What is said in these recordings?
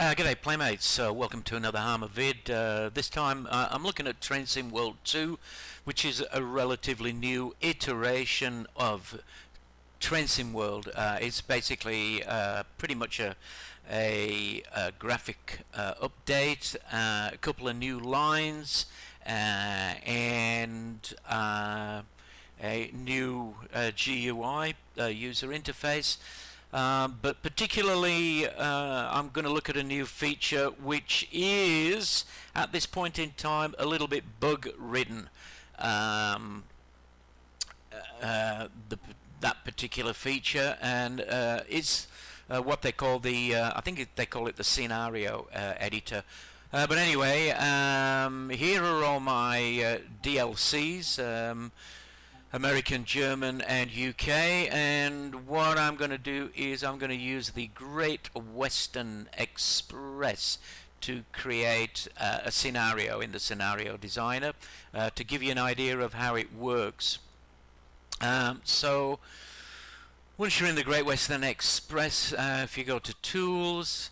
G'day Playmates, welcome to another Harmer vid. This time I'm looking at Train Sim World 2, which is a relatively new iteration of Train Sim World. It's basically pretty much a graphic update, a couple of new lines, and a new GUI user interface. But particularly, I'm going to look at a new feature which is, at this point in time, a little bit bug-ridden. That particular feature, and it's what they call I think they call it the scenario editor. But anyway, here are all my DLCs. American, German, and UK, and what I'm going to do is I'm going to use the Great Western Express to create a scenario in the scenario designer to give you an idea of how it works. So once you're in the Great Western Express, if you go to Tools,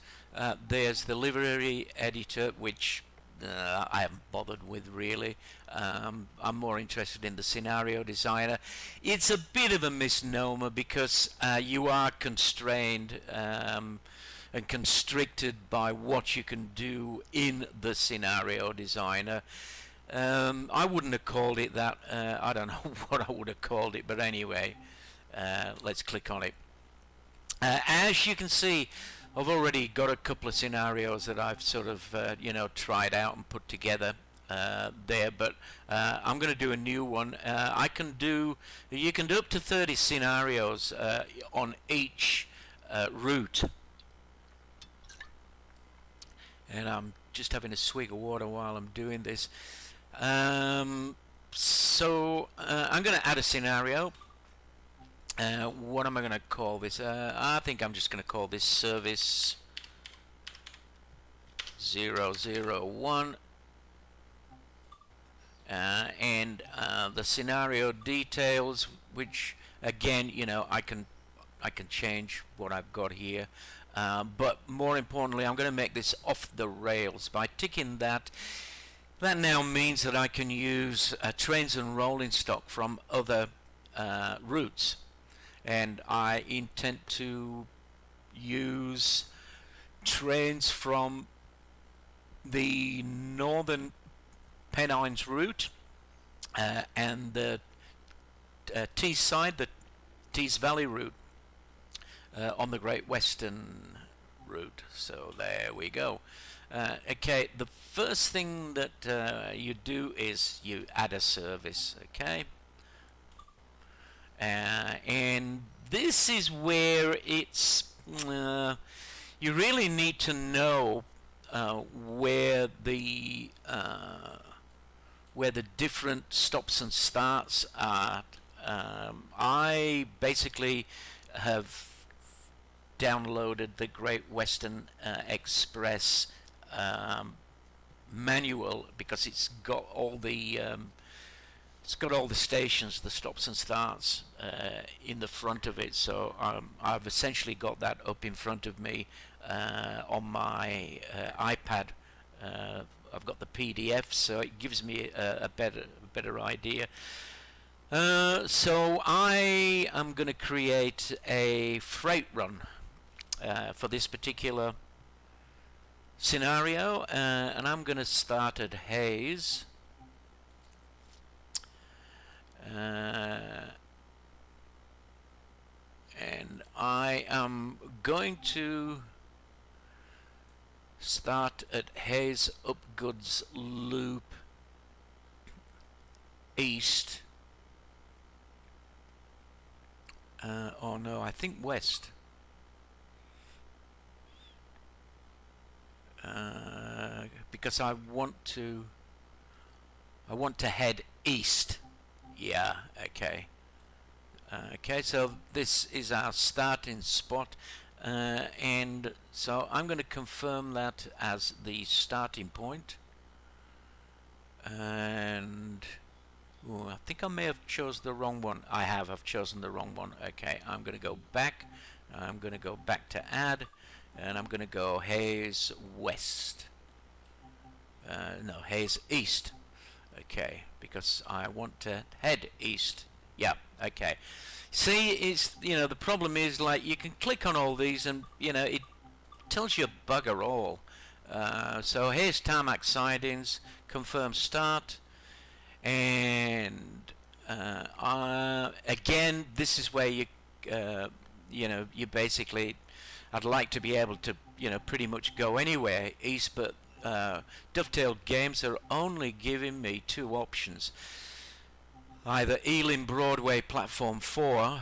there's the library editor, which I haven't bothered with really. I'm more interested in the scenario designer. It's a bit of a misnomer because you are constrained and constricted by what you can do in the scenario designer. I wouldn't have called it that. I don't know what I would have called it, but anyway, let's click on it. As you can see, I've already got a couple of scenarios that I've sort of tried out and put together there, but I'm going to do a new one. You can do up to 30 scenarios on each route, and I'm just having a swig of water while I'm doing this. So I'm going to add a scenario. What am I going to call this? I think I'm just going to call this Service 001. And the scenario details, which again, I can change what I've got here. But more importantly, I'm going to make this off the rails. By ticking that, that now means that I can use trains and rolling stock from other routes. And I intend to use trains from the Northern Pennines route and the Tees side, the Tees Valley route on the Great Western route. So there we go. Okay, the first thing that you do is you add a service. Okay. And this is where it's you really need to know where the different stops and starts are. I basically have downloaded the Great Western Express manual because it's got all the stations, the stops and starts in the front of it. So I've essentially got that up in front of me on my iPad. I've got the PDF, so it gives me a better idea. So I am going to create a freight run for this particular scenario, and I'm going to start at Hayes. And I am going to start at Hayes Upgoods Loop East. Oh no, I think West. Because I want to head east. Yeah, okay. Okay, so this is our starting spot, and so I'm going to confirm that as the starting point. And I think I may have chosen the wrong one. I've chosen the wrong one. Okay, I'm going to go back. I'm going to go back to add, and I'm going to go Hayes West. No, Hayes East. Okay, because I want to head east. Yeah, okay. See, it's, the problem is, like, you can click on all these and, it tells you bugger all. So here's tarmac sidings, confirm start, and again, this is where you basically, I'd like to be able to, pretty much go anywhere east, but Dovetail Games are only giving me two options. Either Ealing Broadway Platform 4,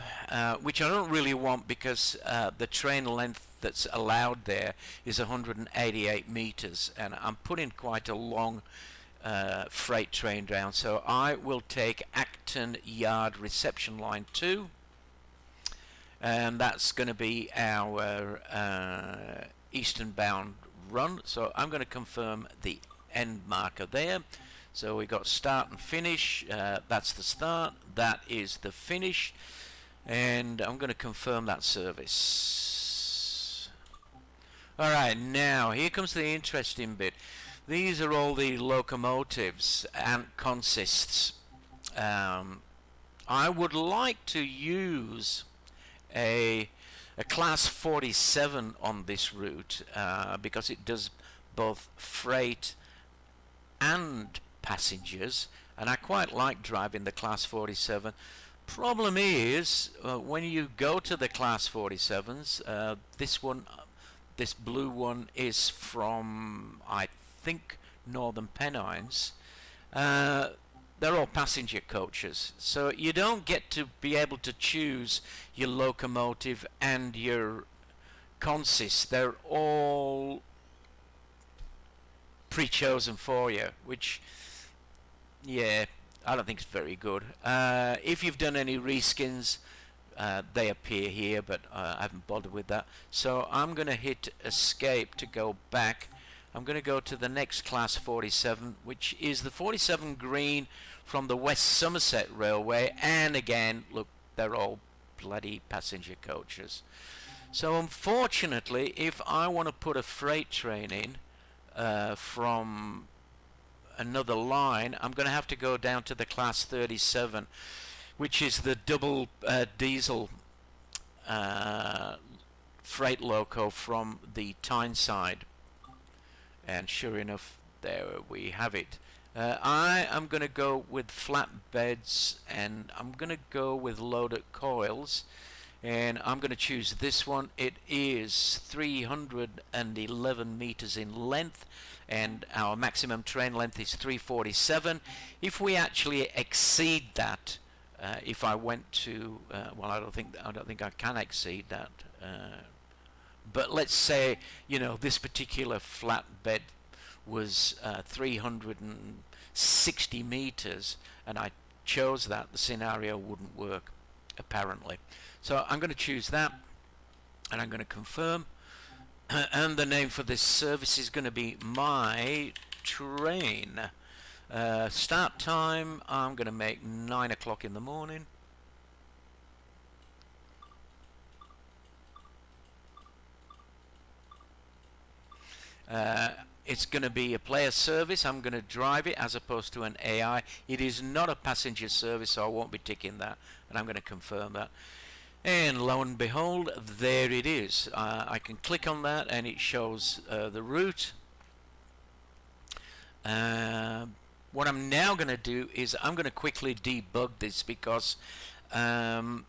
which I don't really want because the train length that's allowed there is 188 meters, and I'm putting quite a long freight train down, so I will take Acton Yard Reception Line 2, and that's going to be our eastern bound run. So I'm going to confirm the end marker there. So we got start and finish. That's the start, that is the finish, and I'm going to confirm that service. Alright, now here comes the interesting bit. These are all the locomotives and consists. I would like to use a class 47 on this route because it does both freight and passengers, and I quite like driving the class 47. Problem is, when you go to the class 47s, this blue one is from, I think, Northern Pennines. They're all passenger coaches, so you don't get to be able to choose your locomotive and your consist. They're all pre-chosen for you, which, yeah, I don't think it's very good. If you've done any reskins, they appear here, but I haven't bothered with that. So I'm going to hit escape to go back. I'm going to go to the next class 47, which is the 47 green from the West Somerset Railway, and again, look, they're all bloody passenger coaches. So unfortunately, if I want to put a freight train in from another line, I'm going to have to go down to the class 37, which is the double diesel freight loco from the Tyneside. And sure enough, there we have it. I am going to go with flatbeds, and I'm going to go with loaded coils, and I'm going to choose this one. It is 311 meters in length, and our maximum train length is 347. If we actually exceed that, if I went to, well, I don't think I can exceed that. But let's say, this particular flatbed was 360 meters, and I chose that, the scenario wouldn't work, apparently. So I'm going to choose that, and I'm going to confirm. And the name for this service is going to be My Train. Start time, I'm going to make 9 o'clock in the morning. It's going to be a player service. I'm going to drive it as opposed to an AI. It is not a passenger service, so I won't be ticking that, and I'm going to confirm that. And lo and behold, there it is. I can click on that and it shows the route. What I'm now going to do is I'm going to quickly debug this because as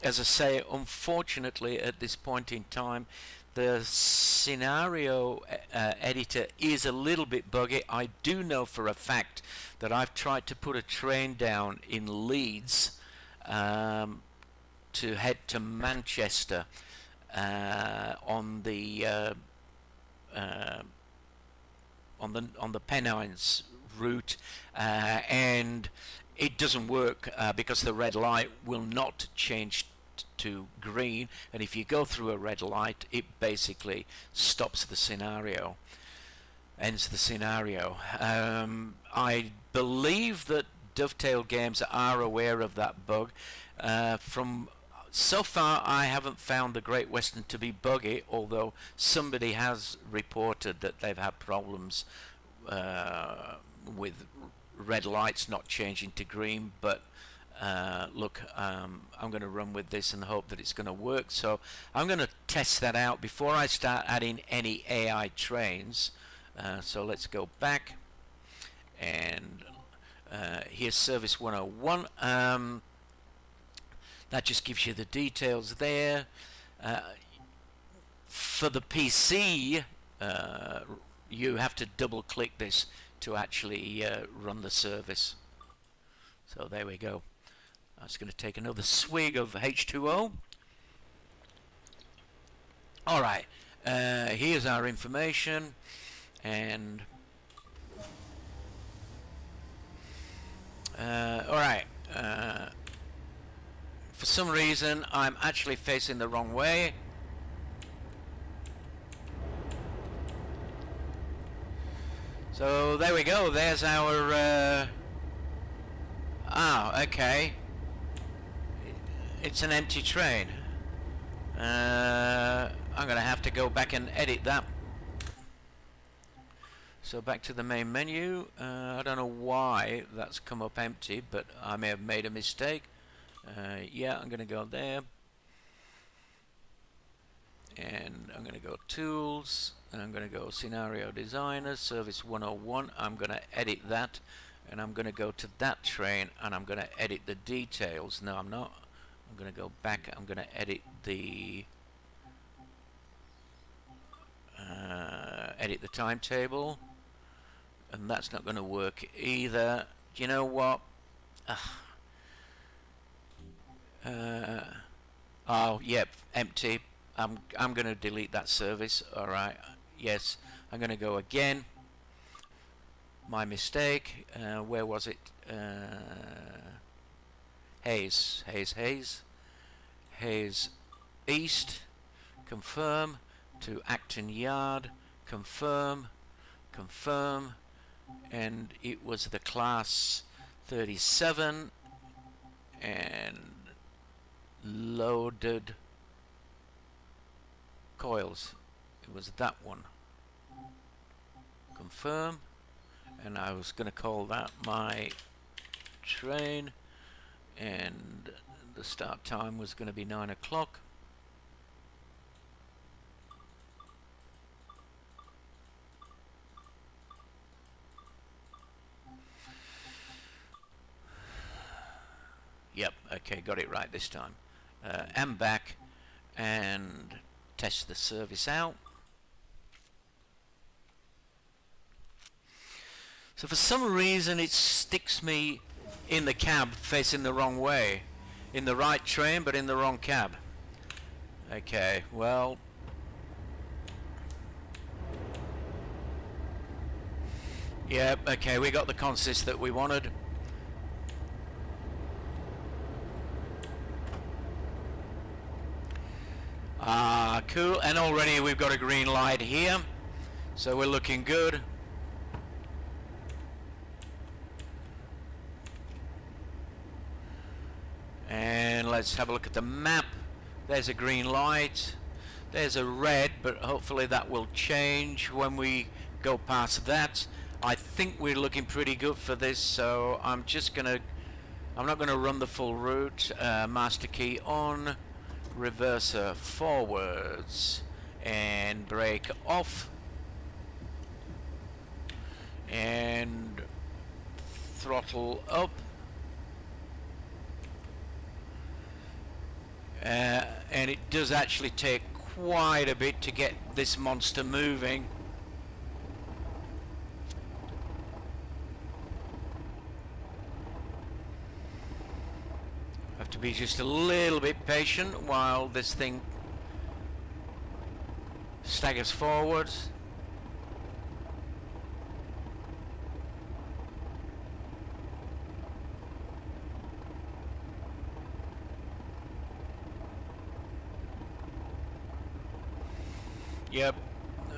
I say, unfortunately at this point in time the scenario editor is a little bit buggy. I do know for a fact that I've tried to put a train down in Leeds to head to Manchester on the Pennines route, and it doesn't work because the red light will not change to green, and if you go through a red light it basically stops the scenario, ends the scenario. I believe that Dovetail Games are aware of that bug. From So far I haven't found the Great Western to be buggy, although somebody has reported that they've had problems with red lights not changing to green. But look, I'm going to run with this and hope that it's going to work. So I'm going to test that out before I start adding any AI trains. So let's go back, and here's service 101. That just gives you the details there. For the PC, you have to double click this to actually run the service. So there we go. I'm just going to take another swig of H2O. Alright, here's our information, and alright, for some reason I'm actually facing the wrong way. So there we go, there's our okay, it's an empty train. I'm gonna have to go back and edit that. So back to the main menu. I don't know why that's come up empty, but I may have made a mistake. Yeah, I'm gonna go there, and I'm gonna go tools, and I'm gonna go scenario designer, service 101. I'm gonna edit that, and I'm gonna go to that train, and I'm gonna edit the details. No, I'm not. I'm gonna go back. I'm gonna edit the timetable, and that's not going to work either. Do you know what? Oh, yep, empty. I'm going to delete that service. All right. Yes, I'm going to go again. My mistake. Where was it? Hayes East. Confirm to Acton Yard. Confirm, and it was the class 37 and loaded coils. It was that one. Confirm, and I was going to call that my train, and the start time was going to be 9 o'clock. Yep, okay, got it right this time. I'm back and test the service out. So for some reason it sticks me in the cab facing the wrong way. In the right train, but in the wrong cab. Okay, well, yep, okay, we got the consist that we wanted. Cool, and already we've got a green light here, so we're looking good. And let's have a look at the map. There's a green light, there's a red, but hopefully that will change when we go past that. I think we're looking pretty good for this, so I'm not gonna run the full route. Master key on, reverser forwards, and brake off, and throttle up, and it does actually take quite a bit to get this monster moving. Have to be just a little bit patient while this thing staggers forwards. Yep,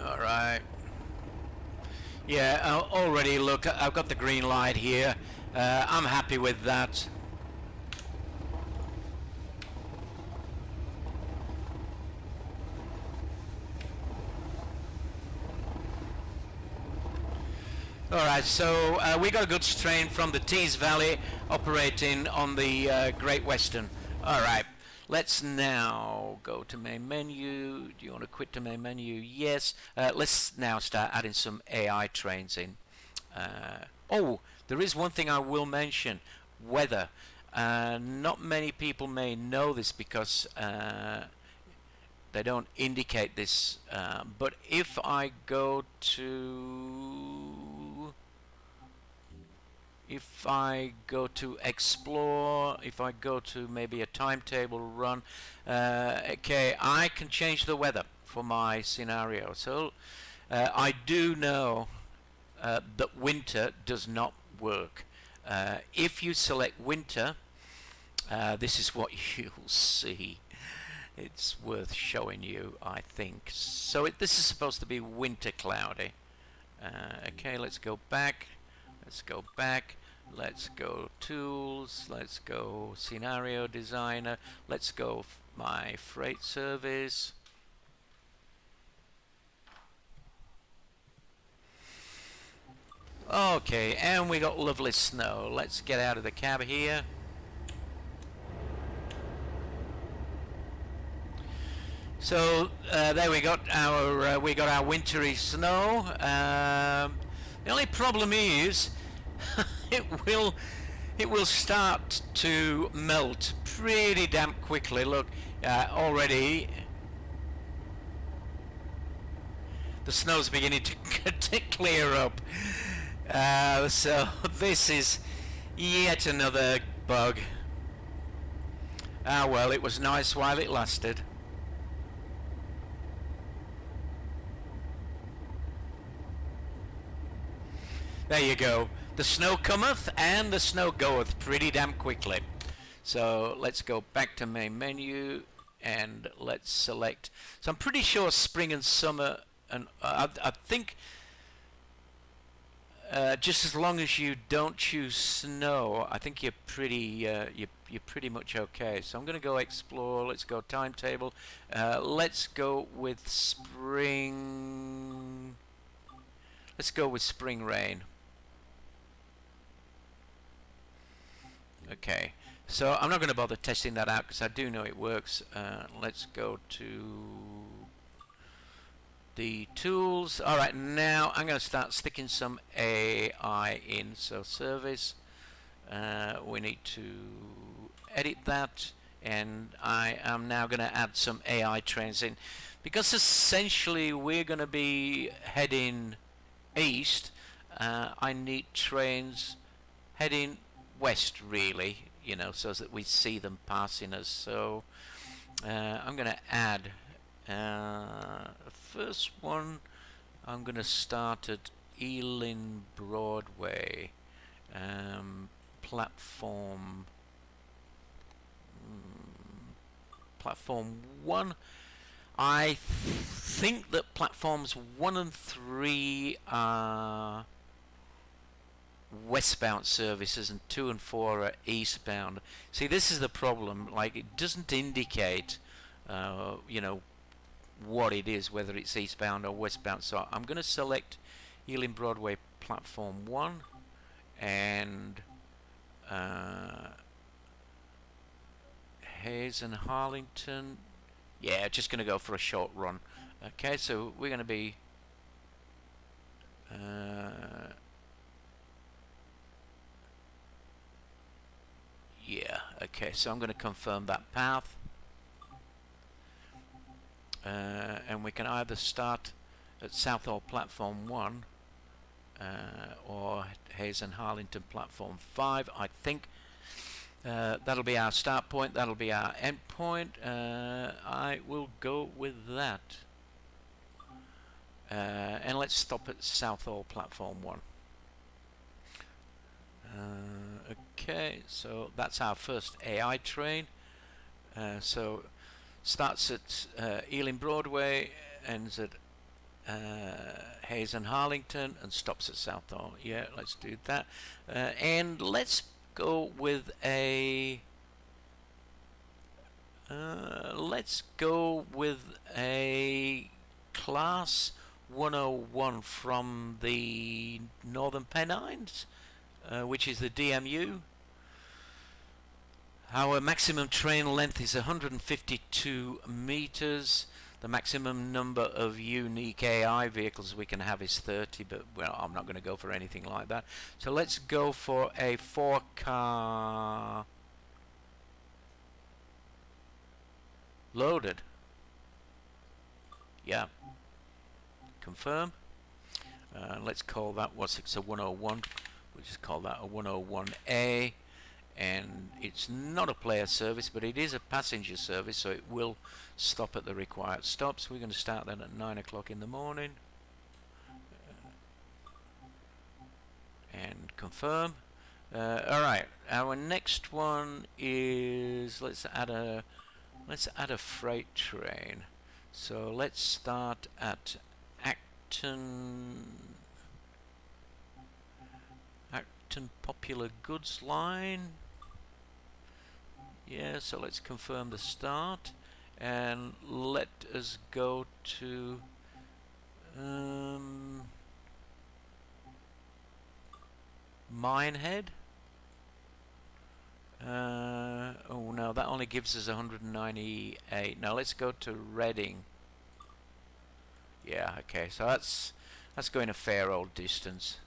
all right. Yeah, already look, I've got the green light here. I'm happy with that. Alright, so we got a good strain from the Tees Valley operating on the Great Western. Alright, let's now go to main menu. Do you want to quit to main menu? Yes. Let's now start adding some AI trains in. Oh, there is one thing I will mention. Weather. Not many people may know this because they don't indicate this, but if I go to explore, if I go to maybe a timetable run, okay, I can change the weather for my scenario. So I do know that winter does not work. If you select winter, this is what you'll see. It's worth showing you, I think. So this is supposed to be winter cloudy. Okay, let's go back. Let's go back. Let's go tools. Let's go scenario designer. Let's go my freight service. Okay, and we got lovely snow. Let's get out of the cab here. So there we got our wintry snow. The only problem is it will start to melt pretty damn quickly. Look, already the snow's beginning to clear up. So this is yet another bug. Ah well, it was nice while it lasted. There you go. The snow cometh and the snow goeth pretty damn quickly. So let's go back to main menu and let's select. So I'm pretty sure spring and summer, and I think just as long as you don't choose snow, I think you're pretty much okay. So I'm going to go explore. Let's go timetable. Let's go with spring. Let's go with spring rain. Okay, so I'm not going to bother testing that out because I do know it works. Let's go to the tools. Alright, now I'm going to start sticking some AI in. So service, we need to edit that, and I am now going to add some AI trains in because essentially we're going to be heading east. I need trains heading west, really, you know, so that we see them passing us. So I'm going to add first one. I'm going to start at Ealing Broadway, platform 1. I think that platforms 1 and 3 are westbound services and 2 and 4 are eastbound. See, this is the problem. Like, it doesn't indicate, you know, what it is, whether it's eastbound or westbound. So I'm going to select Ealing Broadway platform 1 and Hayes and Harlington. Yeah, just going to go for a short run. Okay, so we're going to be yeah, okay, so I'm going to confirm that path, and we can either start at Southall platform 1 or Hayes and Harlington platform 5. I think that'll be our start point, that'll be our end point. I will go with that, and let's stop at Southall platform 1. Okay, so that's our first AI train. So starts at Ealing Broadway, ends at Hayes and Harlington, and stops at Southall. Yeah, let's do that. And let's go with a class 101 from the Northern Pennines, which is the DMU. Our maximum train length is 152 meters. The maximum number of unique AI vehicles we can have is 30, but well, I'm not going to go for anything like that. So let's go for a 4-car loaded. Yeah. Confirm. Let's call that, it's a 101. We'll just call that a 101A. And it's not a player service, but it is a passenger service, so it will stop at the required stops. We're going to start that at 9 o'clock in the morning. And confirm. Alright, our next one is, let's add a freight train. So let's start at Acton Popular Goods Line. Yeah, so let's confirm the start and let us go to Minehead. Oh no, that only gives us 198. Now let's go to Reading. Yeah, okay, so that's going a fair old distance.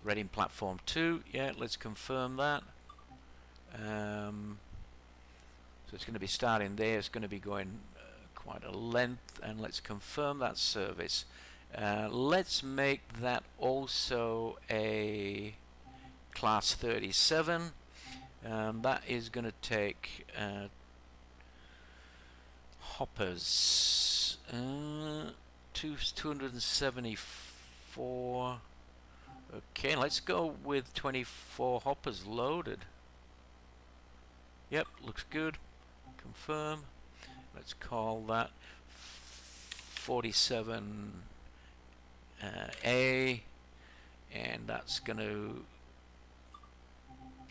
Reading platform 2. Yeah, let's confirm that. So it's going to be starting there. It's going to be going quite a length, and let's confirm that service. Let's make that also a class 37. That is going to take hoppers. 274. Okay, let's go with 24 hoppers loaded. Yep, looks good. Confirm. Let's call that 47A, and that's going to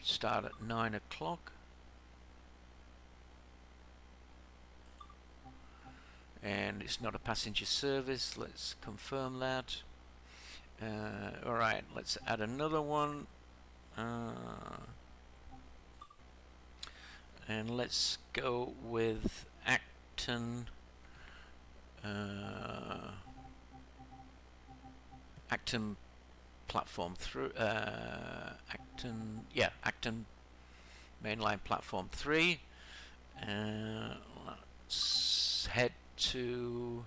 start at 9 o'clock. And it's not a passenger service. Let's confirm that. Alright, let's add another one. And let's go with Acton platform through Acton mainline platform 3. Let's head to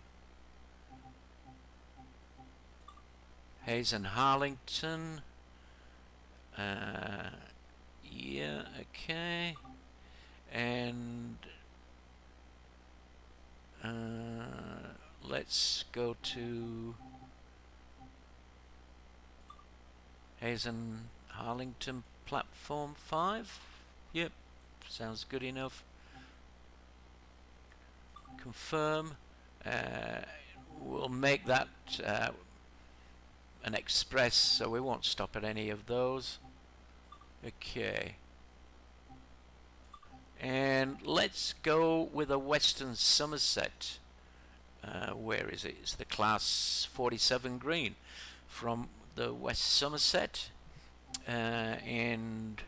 Hayes and Harlington. Yeah, okay. And let's go to Hayes and Harlington platform 5. Yep, sounds good enough. Confirm. We'll make that an express, so we won't stop at any of those. Okay. And let's go with a Western Somerset. Where is it? It's the class 47 green from the West Somerset. And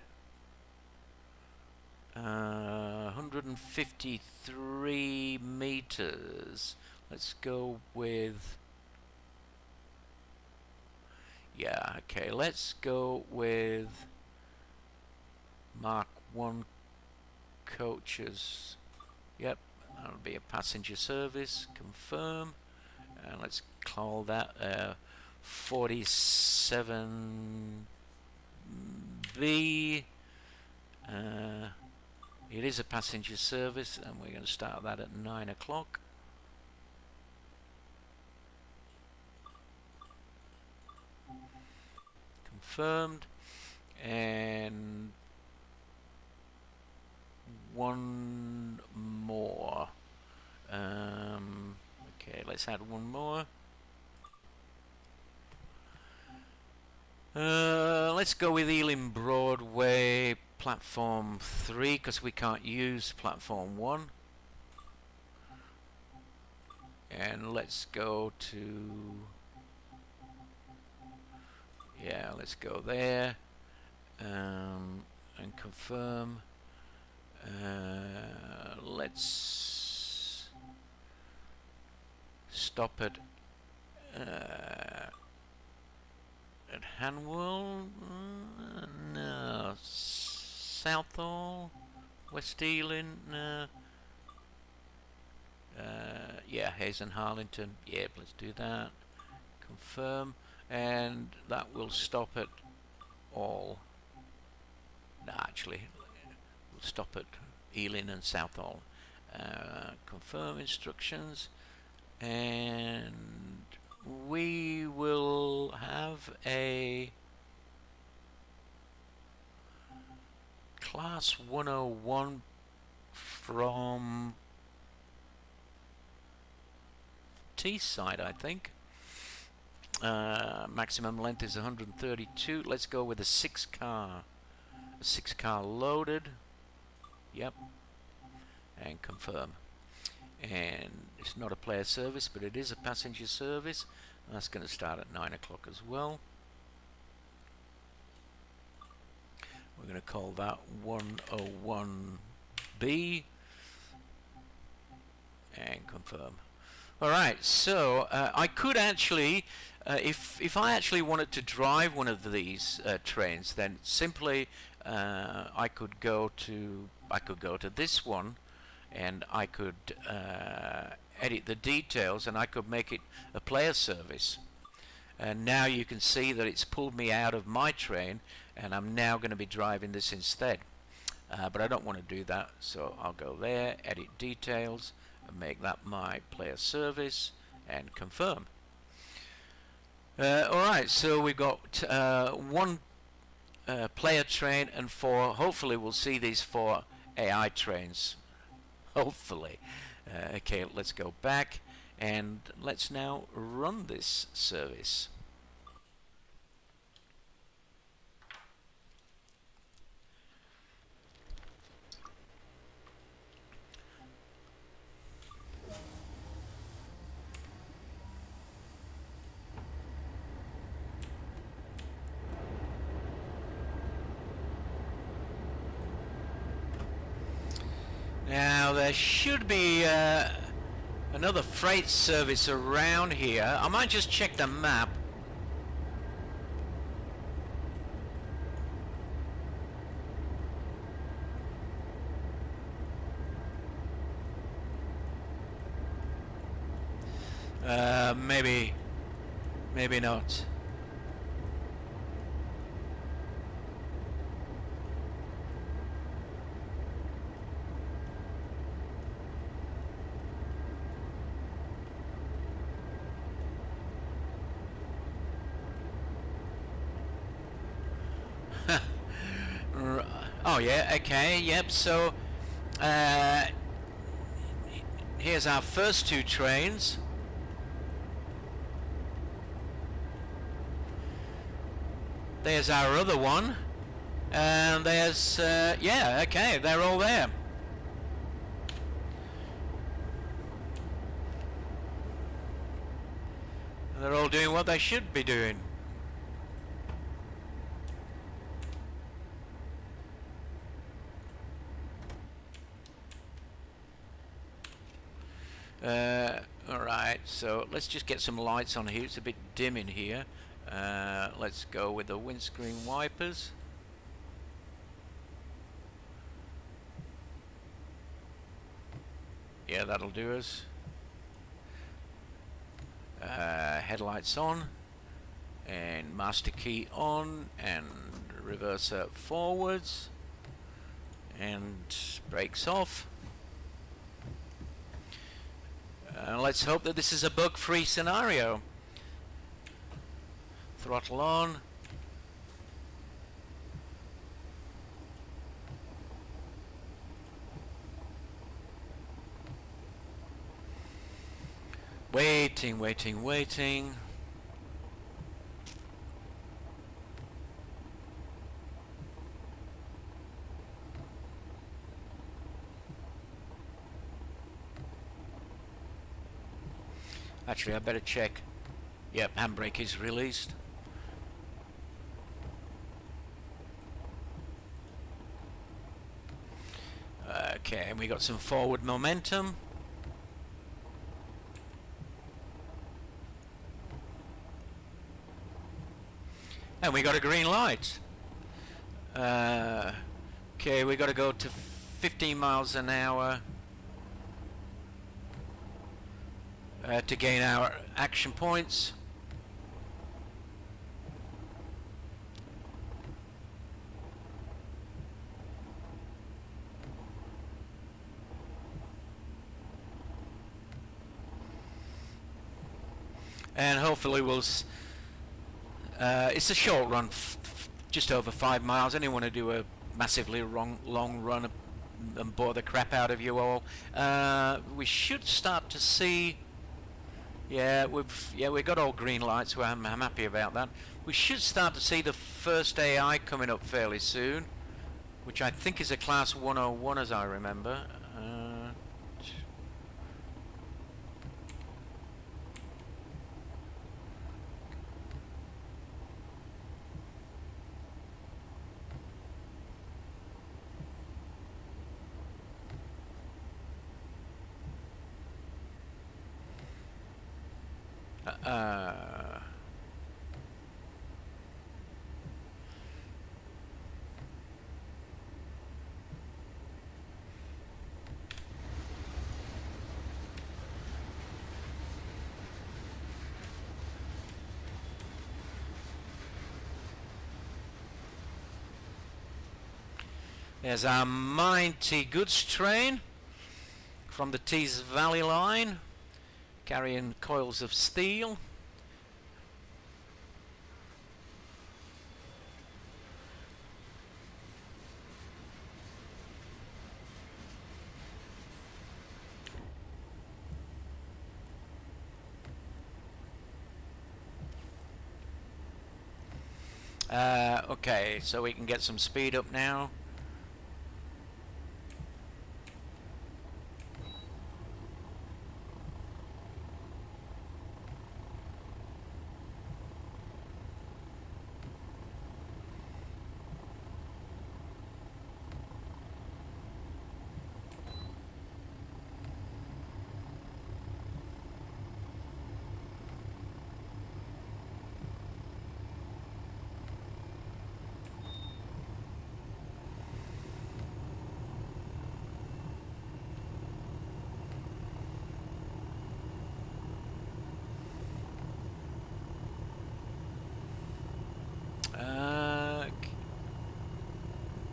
153 meters. Let's go with, yeah, okay, let's go with Mark 1 coaches. Yep, that'll be a passenger service. Confirm. And let's call that 47B. It is a passenger service, and we're going to start that at 9 o'clock. Confirmed. And one more. Okay, let's add one more. Let's go with Ealing Broadway platform 3 because we can't use platform 1. and let's go to, yeah, let's go there, and confirm. Let's stop it at Hanwell. No, Southall, West Ealing. Yeah, Hazen Harlington. Yeah, let's do that. Confirm, and that will stop it all. No, actually, we'll stop at Ealing and Southall. Confirm instructions, and we will have a Class 101 from Teesside, I think. Maximum length is 132. Let's go with a 6-car. A 6-car loaded. Yep. And confirm. And it's not a player service, but it is a passenger service. That's going to start at 9 o'clock as well. We're going to call that 101B and confirm. Alright, so I could actually, if I actually wanted to drive one of these trains, then simply I could go to this one, and I could edit the details, and I could make it a player service. And now you can see that it's pulled me out of my train, and I'm now going to be driving this instead. But I don't want to do that, so I'll go there, edit details, and make that my player service, and confirm. Alright, so we've got one player train and 4, hopefully we'll see these 4 AI trains. Hopefully. Okay, let's go back, and let's now run this service. Now there should be another freight service around here. I might just check the map. Maybe not. Oh yeah, okay, yep, so here's our first 2 trains. There's our other one, and there's yeah, okay, they're all there. They're all doing what they should be doing. Alright, so let's just get some lights on here. It's a bit dim in here. Let's go with the windscreen wipers. Yeah, that'll do us. Headlights on, and master key on, and reverser forwards, and brakes off. Let's hope that this is a bug-free scenario. Throttle on. Waiting, waiting, waiting. Actually, I better check. Yep, handbrake is released. Okay, and we got some forward momentum. And we got a green light. Okay, we got to go to 15 miles an hour to gain our action points. And hopefully we'll... it's a short run, just over 5 miles. I didn't want to do a massively long run and bore the crap out of you all. We should start to see... Yeah, we got all green lights, so I'm happy about that. We should start to see the first AI coming up fairly soon, which I think is a Class 101 as I remember. There's our mighty goods train from the Tees Valley line, carrying coils of steel. Okay, so we can get some speed up now.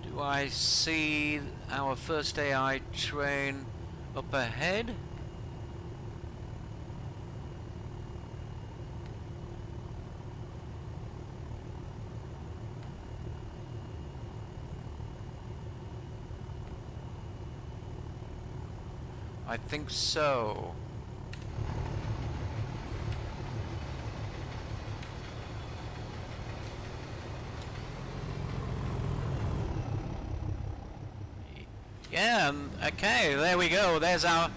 Do I see our first AI train up ahead? I think so. Yeah, okay, there we go. There's our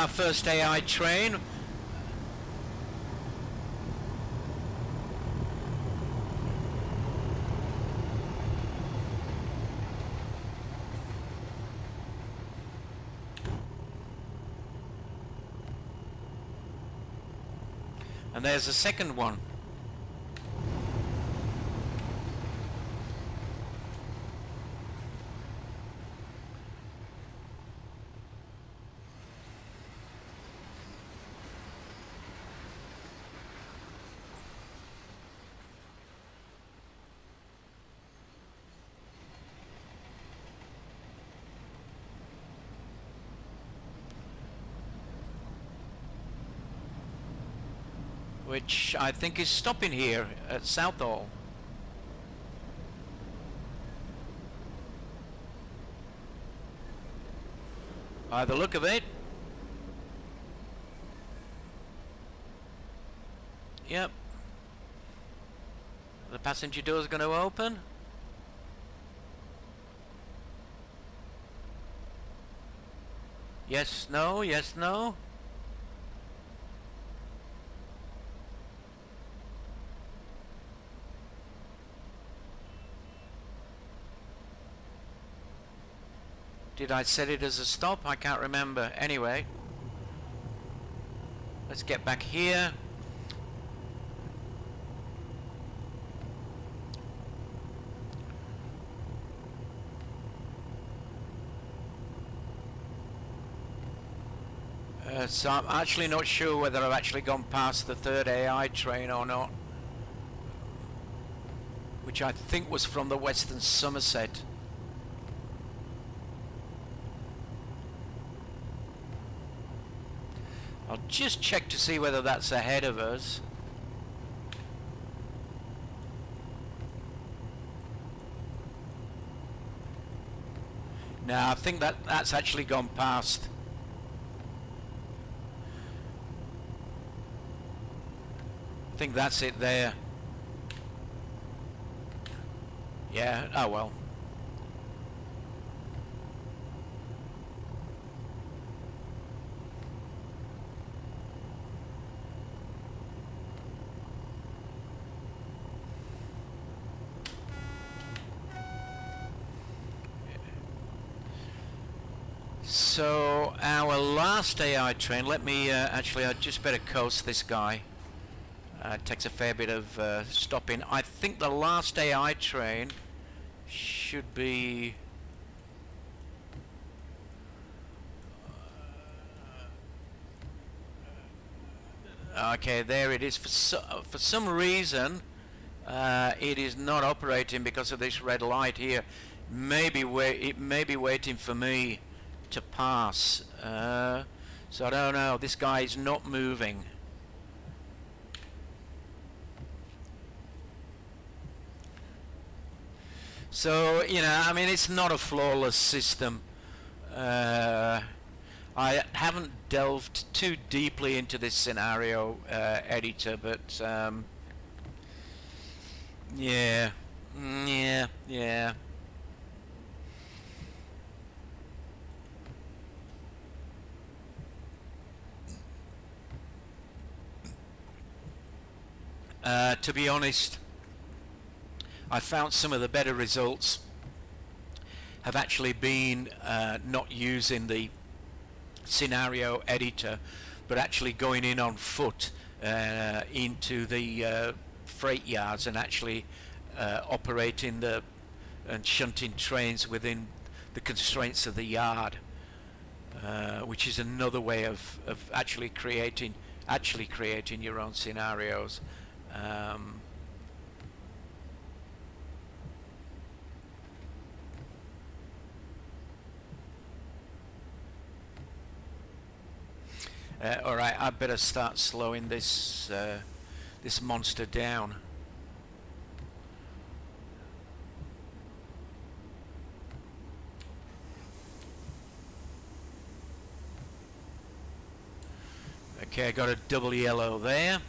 first AI train. And there's the second one. Which I think is stopping here at Southall. By the look of it. Yep. The passenger door is going to open. Yes, no, yes, no. Did I set it as a stop? I can't remember. Anyway, let's get back here. So I'm actually not sure whether I've actually gone past the third AI train or not, which I think was from the Western Somerset. I'll just check to see whether that's ahead of us. No, I think that's actually gone past. I think that's it there. Yeah, oh well. So our last AI train, let me actually I'd just better coast this guy. It takes a fair bit of stopping. I think the last AI train should be okay, there it is. For some reason it is not operating because of this red light here. It may be waiting for me to pass, so I don't know. This guy is not moving. So, you know, I mean, it's not a flawless system. I haven't delved too deeply into this scenario editor, but yeah, yeah. To be honest, I found some of the better results have actually been not using the scenario editor, but actually going in on foot into the freight yards and actually operating and shunting trains within the constraints of the yard, which is another way of actually creating your own scenarios. All right, I better start slowing this this monster down. Okay, I got a double yellow there.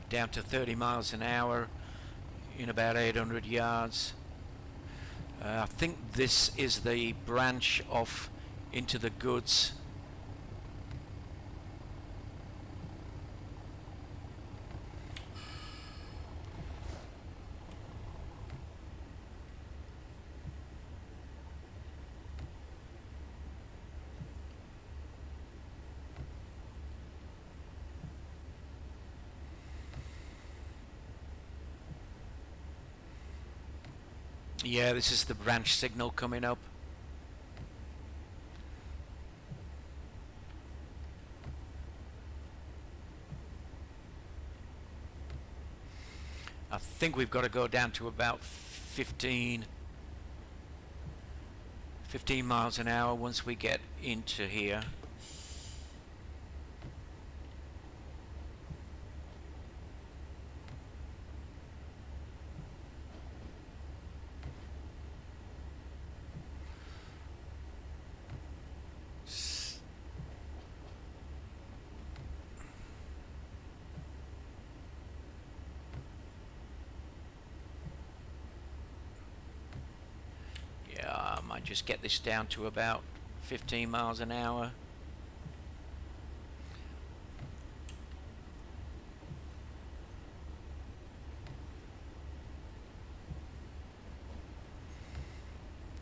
Down to 30 miles an hour in about 800 yards. I think this is the branch off into the goods. Yeah, this is the branch signal coming up. I think we've got to go down to about 15 miles an hour once we get into here. might just get this down to about 15 miles an hour.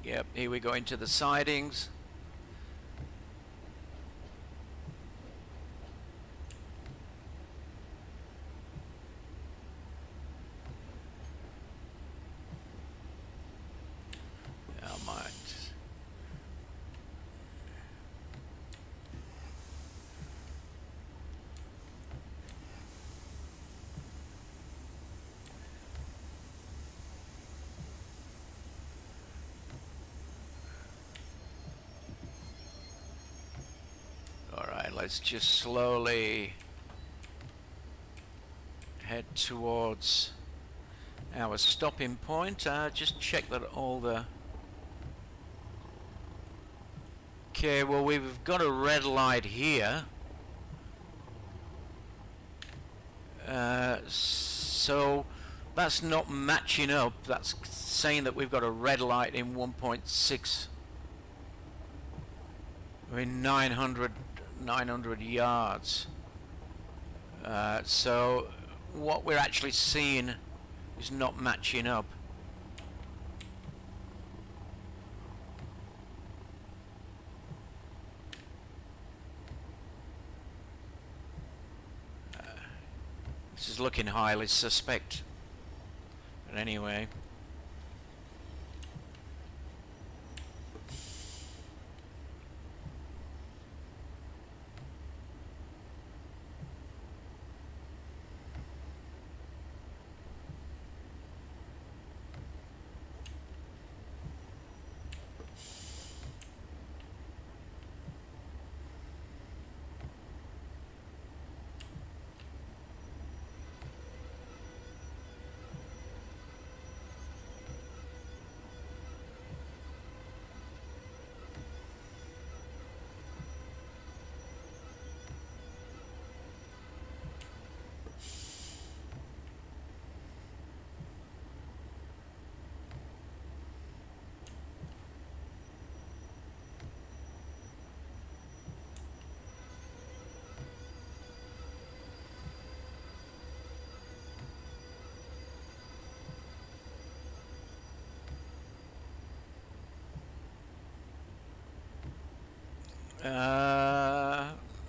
Yep, here we go into the sidings. I might. Let's just slowly head towards our stopping point. Just check that all the... Okay, well, we've got a red light here. So that's not matching up. That's saying that we've got a red light in 1.6. We're 900 yards. So what we're actually seeing is not matching up. This is looking highly suspect. But anyway.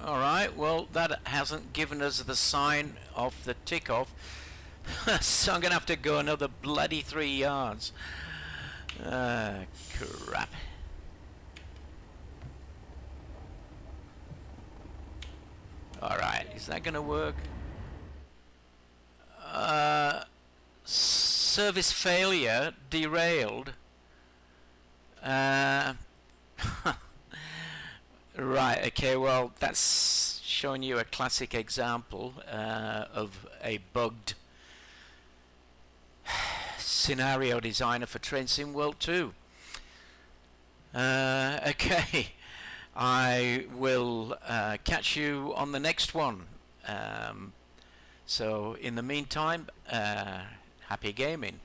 Alright, well, that hasn't given us the sign of the tick off. So I'm gonna have to go another bloody 3 yards. Crap. Alright, is that gonna work? Service failure, derailed. Right, okay, well, that's showing you a classic example of a bugged scenario designer for Train Sim World 2. Okay, I will catch you on the next one. So in the meantime, happy gaming.